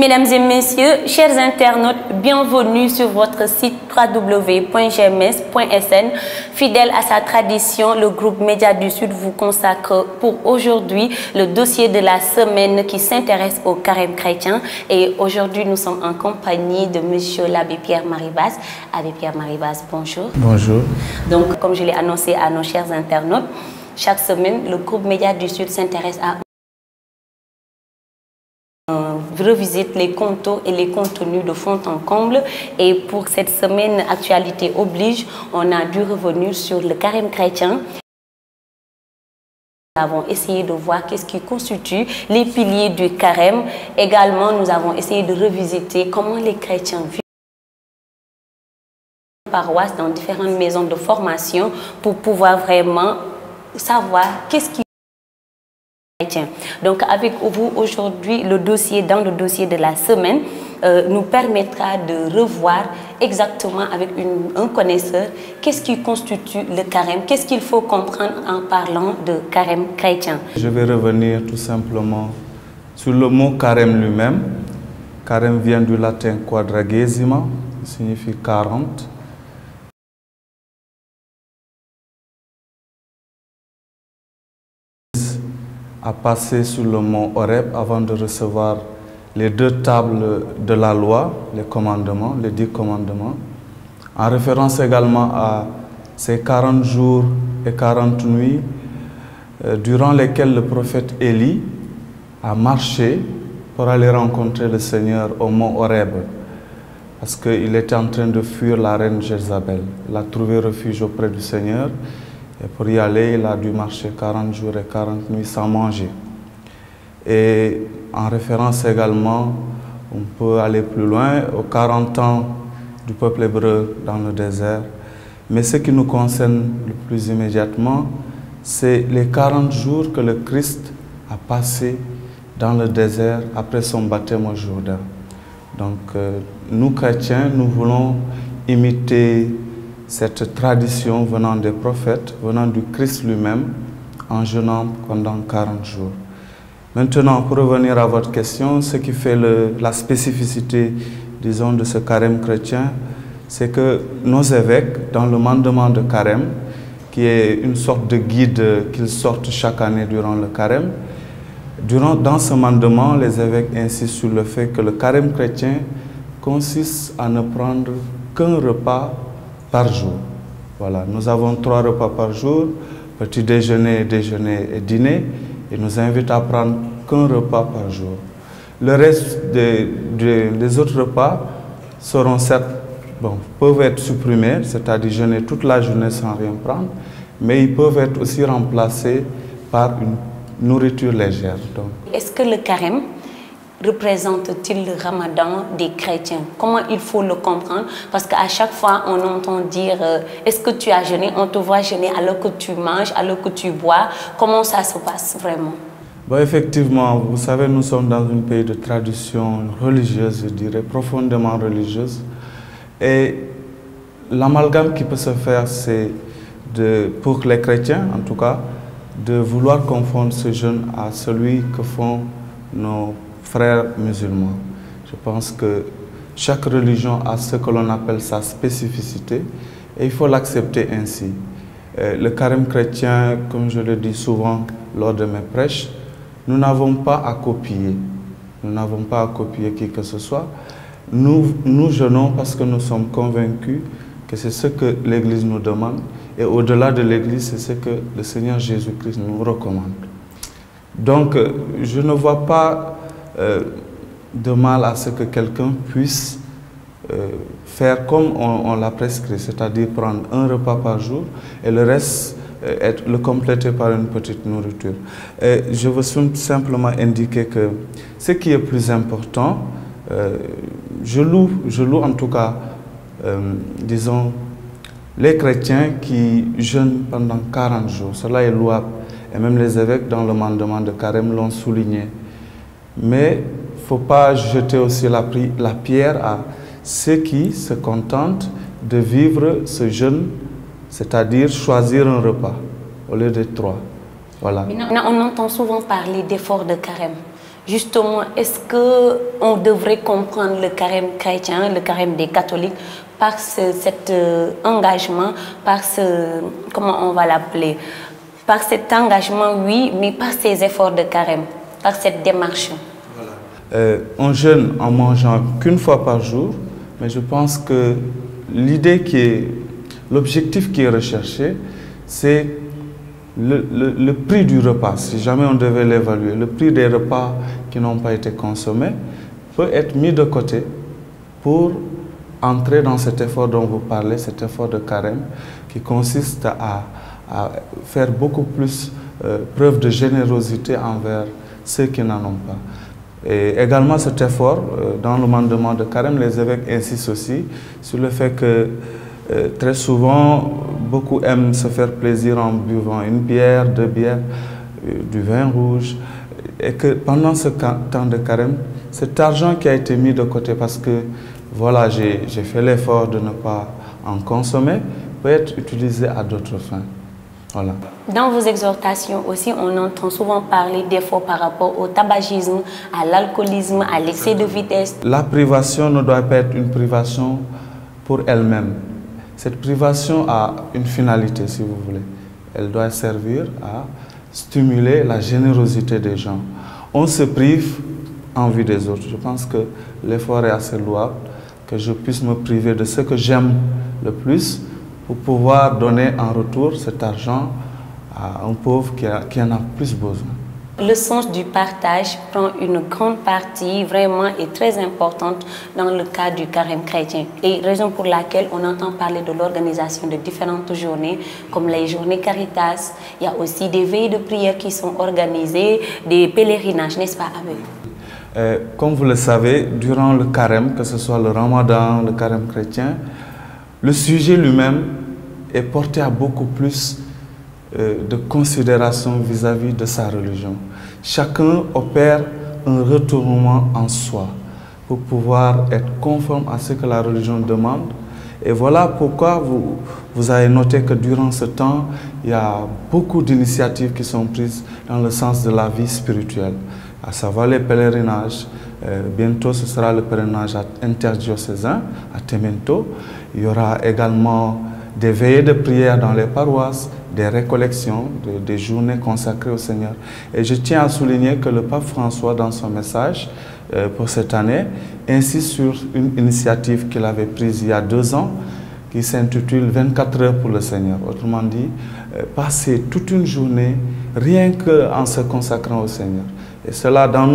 Mesdames et messieurs, chers internautes, bienvenue sur votre site www.gms.sn. Fidèle à sa tradition, le groupe Média du Sud vous consacre pour aujourd'hui le dossier de la semaine qui s'intéresse au carême chrétien. Et aujourd'hui, nous sommes en compagnie de monsieur l'abbé Pierre-Marie Vaz. Abbé Pierre-Marie Vaz, bonjour. Bonjour. Donc, comme je l'ai annoncé à nos chers internautes, chaque semaine, le groupe Média du Sud s'intéresse à revisite les contours et les contenus de fond en comble. Et pour cette semaine, actualité oblige, on a dû revenir sur le carême chrétien. Nous avons essayé de voir qu'est-ce qui constitue les piliers du carême. Également, nous avons essayé de revisiter comment les chrétiens vivent paroisses dans différentes maisons de formation pour pouvoir vraiment savoir qu'est-ce qui donc avec vous aujourd'hui, le dossier de la semaine nous permettra de revoir exactement avec un connaisseur qu'est-ce qui constitue le carême, qu'est-ce qu'il faut comprendre en parlant de carême chrétien. Je vais revenir tout simplement sur le mot carême lui-même. Carême vient du latin quadragesima, qui signifie 40. A passé sur le mont Horeb avant de recevoir les 2 tables de la loi, les commandements, les 10 commandements, en référence également à ces 40 jours et 40 nuits durant lesquels le prophète Élie a marché pour aller rencontrer le Seigneur au mont Horeb, parce qu'il était en train de fuir la reine Jézabel. Il a trouvé refuge auprès du Seigneur. Et pour y aller, il a dû marcher 40 jours et 40 nuits sans manger. Et en référence également, on peut aller plus loin, aux 40 ans du peuple hébreu dans le désert. Mais ce qui nous concerne le plus immédiatement, c'est les 40 jours que le Christ a passé dans le désert après son baptême au Jourdain. Donc, nous chrétiens, nous voulons imiter cette tradition venant des prophètes, venant du Christ lui-même, en jeûnant pendant 40 jours. Maintenant, pour revenir à votre question, ce qui fait la spécificité, disons, de ce carême chrétien, c'est que nos évêques, dans le mandement de carême, qui est une sorte de guide qu'ils sortent chaque année durant le carême, dans ce mandement, les évêques insistent sur le fait que le carême chrétien consiste à ne prendre qu'un repas par jour. Voilà, nous avons 3 repas par jour, petit déjeuner, déjeuner et dîner, et nous invitent à prendre qu'un repas par jour. Le reste des autres repas seront peuvent être supprimés, c'est-à-dire jeûner toute la journée sans rien prendre, mais ils peuvent être aussi remplacés par une nourriture légère. Est-ce que le carême représente-t-il le ramadan des chrétiens? Comment il faut le comprendre? Parce qu'à chaque fois, on entend dire est-ce que tu as jeûné? On te voit jeûner alors que tu manges, alors que tu bois. Comment ça se passe vraiment? Bon, effectivement, vous savez, nous sommes dans un pays de tradition religieuse, je dirais, profondément religieuse. Et l'amalgame qui peut se faire, c'est, pour les chrétiens en tout cas, de vouloir confondre ce jeûne à celui que font nos frères musulmans. Je pense que chaque religion a ce que l'on appelle sa spécificité et il faut l'accepter ainsi. Le carême chrétien, comme je le dis souvent lors de mes prêches, nous n'avons pas à copier. Nous n'avons pas à copier qui que ce soit. Nous jeûnons parce que nous sommes convaincus que c'est ce que l'Église nous demande et au-delà de l'Église, c'est ce que le Seigneur Jésus-Christ nous recommande. Donc, je ne vois pas de mal à ce que quelqu'un puisse faire comme on l'a prescrit, c'est-à-dire prendre un repas par jour et le reste le compléter par une petite nourriture. Je veux simplement indiquer que ce qui est plus important, je loue en tout cas, disons, les chrétiens qui jeûnent pendant 40 jours. Cela est louable. Et même les évêques dans le mandement de carême l'ont souligné. Mais il ne faut pas jeter aussi la pierre à ceux qui se contentent de vivre ce jeûne, c'est-à-dire choisir un repas au lieu de 3. Voilà. Maintenant, on entend souvent parler d'efforts de carême. Justement, est-ce qu'on devrait comprendre le carême chrétien, le carême des catholiques, par cet engagement, par ce, comment on va l'appeler, par cet engagement, oui, mais par ces efforts de carême, par cette démarche? On jeûne en mangeant qu'une fois par jour, mais je pense que l'objectif qui est recherché, c'est le prix du repas. Si jamais on devait l'évaluer, le prix des repas qui n'ont pas été consommés peut être mis de côté pour entrer dans cet effort dont vous parlez, cet effort de carême, qui consiste à faire beaucoup plus preuve de générosité envers ceux qui n'en ont pas. Et également cet effort, dans le mandement de carême, les évêques insistent aussi sur le fait que très souvent, beaucoup aiment se faire plaisir en buvant une bière, 2 bières, du vin rouge, et que pendant ce temps de carême, cet argent qui a été mis de côté parce que voilà, j'ai fait l'effort de ne pas en consommer, peut être utilisé à d'autres fins. Voilà. Dans vos exhortations aussi, on entend souvent parler d'efforts par rapport au tabagisme, à l'alcoolisme, à l'excès de vitesse. La privation ne doit pas être une privation pour elle-même. Cette privation a une finalité, si vous voulez. Elle doit servir à stimuler la générosité des gens. On se prive en vue des autres. Je pense que l'effort est assez louable, que je puisse me priver de ce que j'aime le plus pour pouvoir donner en retour cet argent à un pauvre qui en a plus besoin. Le sens du partage prend une grande partie vraiment et très importante dans le cadre du carême chrétien. Et raison pour laquelle on entend parler de l'organisation de différentes journées, comme les journées Caritas. Il y a aussi des veilles de prière qui sont organisées, des pèlerinages, n'est-ce pas, Abbé? Comme vous le savez, durant le carême, que ce soit le ramadan, le carême chrétien, le sujet lui-même est porté à beaucoup plus de considération vis-à-vis de sa religion. Chacun opère un retournement en soi pour pouvoir être conforme à ce que la religion demande. Et voilà pourquoi vous avez noté que durant ce temps, il y a beaucoup d'initiatives qui sont prises dans le sens de la vie spirituelle, à savoir les pèlerinages. Bientôt, ce sera le pèlerinage interdiocésain à Temento. Il y aura également des veillées de prière dans les paroisses, des récollections, des journées consacrées au Seigneur. Et je tiens à souligner que le pape François, dans son message pour cette année, insiste sur une initiative qu'il avait prise il y a 2 ans, qui s'intitule 24 heures pour le Seigneur. Autrement dit, passer toute une journée rien qu'en se consacrant au Seigneur. Et cela, dans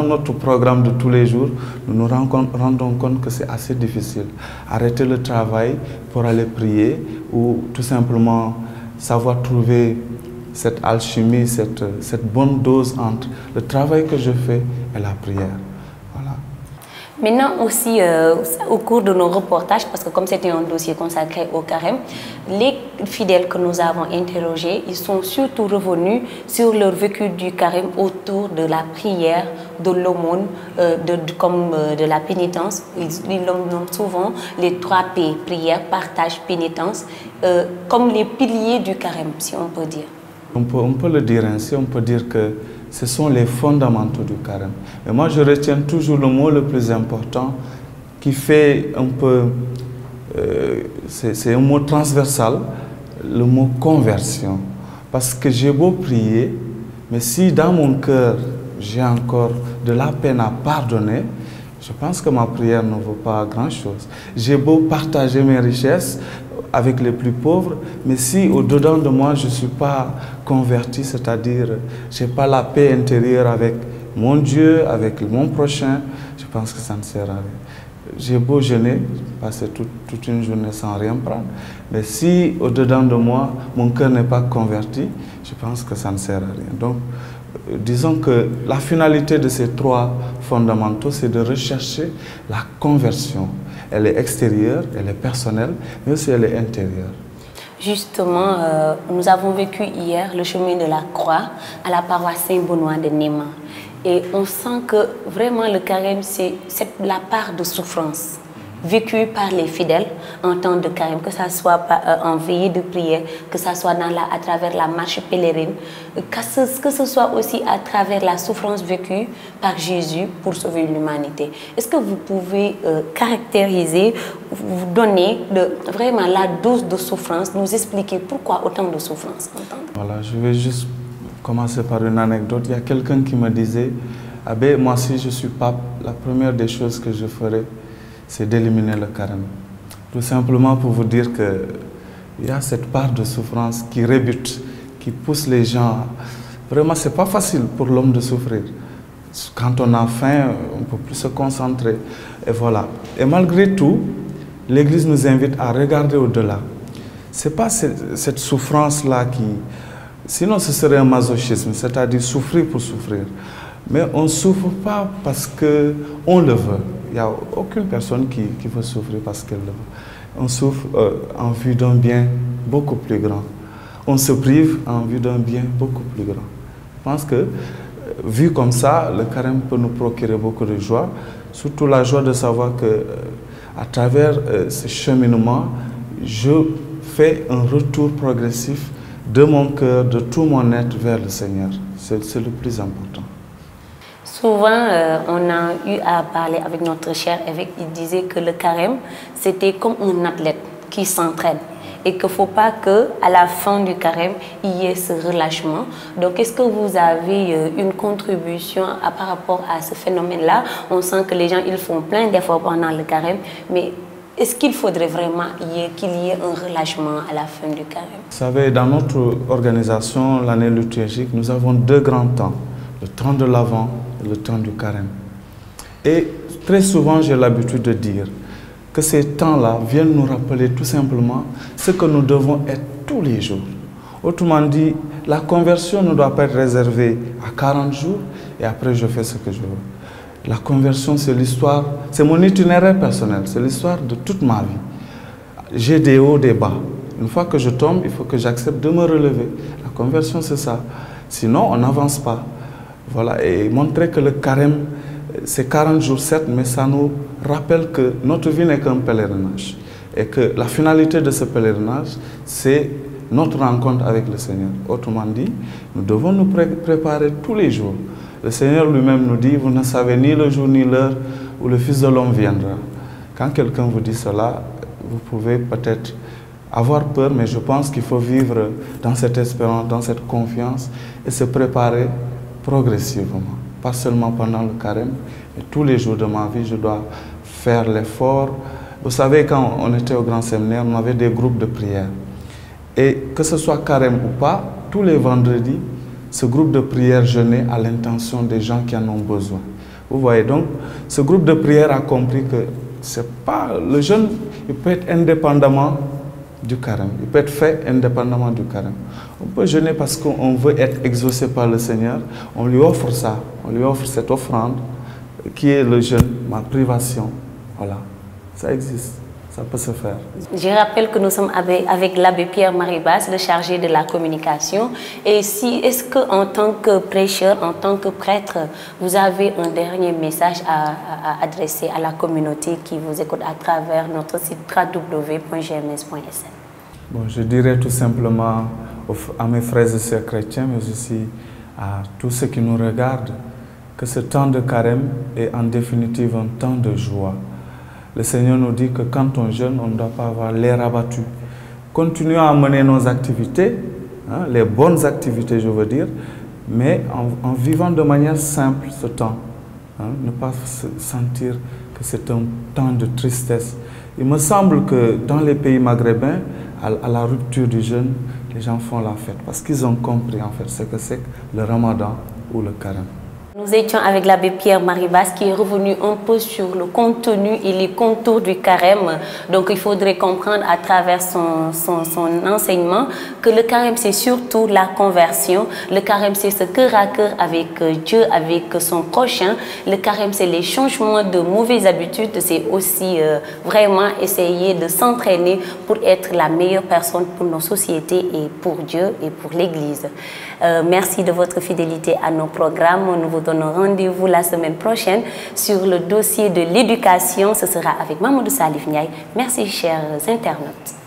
notre programme de tous les jours, nous nous rendons compte que c'est assez difficile. Arrêter le travail pour aller prier ou tout simplement savoir trouver cette alchimie, cette bonne dose entre le travail que je fais et la prière. Voilà. Maintenant aussi, au cours de nos reportages, parce que comme c'était un dossier consacré au carême, les fidèles que nous avons interrogés, ils sont surtout revenus sur leur vécu du carême autour de la prière, de l'aumône, de la pénitence. Ils nomment souvent les 3 P, prière, partage, pénitence, comme les piliers du carême, si on peut dire. On peut le dire ainsi, on peut dire que ce sont les fondamentaux du carême. Et moi, je retiens toujours le mot le plus important qui fait un peu... c'est un mot transversal, le mot conversion. Parce que j'ai beau prier, mais si dans mon cœur, j'ai encore de la peine à pardonner, je pense que ma prière ne vaut pas grand-chose. J'ai beau partager mes richesses avec les plus pauvres, mais si au-dedans de moi, je ne suis pas converti, c'est-à-dire je n'ai pas la paix intérieure avec mon Dieu, avec mon prochain, je pense que ça ne sert à rien. J'ai beau jeûner, passer toute une journée sans rien prendre, mais si au-dedans de moi, mon cœur n'est pas converti, je pense que ça ne sert à rien. Donc, disons que la finalité de ces 3 fondamentaux, c'est de rechercher la conversion. Elle est extérieure, elle est personnelle, mais aussi elle est intérieure. Justement, nous avons vécu hier le chemin de la croix à la paroisse Saint-Benoît de Néma. Et on sent que vraiment le carême, c'est la part de souffrance. vécu par les fidèles en temps de carême, que ce soit en veillée de prière, que ce soit à travers la marche pèlerine, que ce soit aussi à travers la souffrance vécue par Jésus pour sauver l'humanité. Est-ce que vous pouvez caractériser, vous donner vraiment la dose de souffrance, nous expliquer pourquoi autant de souffrance? Voilà, je vais juste commencer par une anecdote. Il y a quelqu'un qui me disait, Abbé, moi si je suis pape, la première des choses que je ferai, c'est d'éliminer le carême. Tout simplement pour vous dire qu'il y a cette part de souffrance qui rebute, qui pousse les gens. Vraiment, ce n'est pas facile pour l'homme de souffrir. Quand on a faim, on ne peut plus se concentrer. Et voilà. Et malgré tout, l'Église nous invite à regarder au-delà. Ce n'est pas cette souffrance-là qui... Sinon, ce serait un masochisme, c'est-à-dire souffrir pour souffrir. Mais on ne souffre pas parce qu'on le veut. Il n'y a aucune personne qui veut souffrir parce qu'elle le veut. On souffre en vue d'un bien beaucoup plus grand. On se prive en vue d'un bien beaucoup plus grand. Je pense que, vu comme ça, le carême peut nous procurer beaucoup de joie, surtout la joie de savoir qu'à travers ce cheminement, je fais un retour progressif de mon cœur, de tout mon être vers le Seigneur. C'est le plus important. Souvent, on a eu à parler avec notre cher évêque, il disait que le carême, c'était comme un athlète qui s'entraîne et qu'il ne faut pas qu'à la fin du carême, il y ait ce relâchement. Donc, est-ce que vous avez une contribution par rapport à ce phénomène-là? On sent que les gens, ils font plein d'efforts pendant le carême, mais est-ce qu'il faudrait vraiment qu'il y ait un relâchement à la fin du carême? Vous savez, dans notre organisation, l'année liturgique, nous avons deux grands temps. Le temps de l'Avent et le temps du carême. Et très souvent, j'ai l'habitude de dire que ces temps-là viennent nous rappeler tout simplement ce que nous devons être tous les jours. Autrement dit, la conversion ne doit pas être réservée à 40 jours et après je fais ce que je veux. La conversion, c'est l'histoire, c'est mon itinéraire personnel, c'est l'histoire de toute ma vie. J'ai des hauts, des bas. Une fois que je tombe, il faut que j'accepte de me relever. La conversion, c'est ça. Sinon, on n'avance pas. Voilà, et montrer que le carême, c'est 40 jours, certes, mais ça nous rappelle que notre vie n'est qu'un pèlerinage. Et que la finalité de ce pèlerinage, c'est notre rencontre avec le Seigneur. Autrement dit, nous devons nous préparer tous les jours. Le Seigneur lui-même nous dit, vous ne savez ni le jour ni l'heure où le Fils de l'homme viendra. Quand quelqu'un vous dit cela, vous pouvez peut-être avoir peur, mais je pense qu'il faut vivre dans cette espérance, dans cette confiance et se préparer progressivement, pas seulement pendant le carême, mais tous les jours de ma vie, je dois faire l'effort. Vous savez, quand on était au grand séminaire, on avait des groupes de prière. Et que ce soit carême ou pas, tous les vendredis, ce groupe de prière jeûnait à l'intention des gens qui en ont besoin. Vous voyez, donc, ce groupe de prière a compris que c'est pas le jeûne, il peut être indépendamment du carême. Il peut être fait indépendamment du carême. On peut jeûner parce qu'on veut être exaucé par le Seigneur. On lui offre ça. On lui offre cette offrande qui est le jeûne, ma privation. Voilà. Ça existe. Ça peut se faire. Je rappelle que nous sommes avec l'abbé Pierre-Marie Basse, le chargé de la communication. Et est-ce qu'en tant que prêcheur, en tant que prêtre, vous avez un dernier message à adresser à la communauté qui vous écoute à travers notre site www.gms.sn? Bon, je dirais tout simplement à mes frères et sœurs chrétiens, mais aussi à tous ceux qui nous regardent, que ce temps de carême est en définitive un temps de joie. Le Seigneur nous dit que quand on jeûne, on ne doit pas avoir l'air abattu. Continuons à mener nos activités, hein, les bonnes activités je veux dire, mais en vivant de manière simple ce temps. Hein, ne pas se sentir que c'est un temps de tristesse. Il me semble que dans les pays maghrébins, à la rupture du jeûne, les gens font la fête parce qu'ils ont compris en fait ce que c'est le ramadan ou le carême. Nous étions avec l'abbé Pierre-Marie Basse qui est revenu un peu sur le contenu et les contours du carême. Donc il faudrait comprendre à travers son enseignement que le carême c'est surtout la conversion. Le carême c'est ce cœur à cœur avec Dieu, avec son prochain. Le carême c'est les changements de mauvaises habitudes. C'est aussi vraiment essayer de s'entraîner pour être la meilleure personne pour nos sociétés et pour Dieu et pour l'Église. Merci de votre fidélité à nos programmes. Nous vous donnons donne rendez-vous la semaine prochaine sur le dossier de l'éducation. Ce sera avec Mamadou Salif Ndiaye. Merci chers internautes.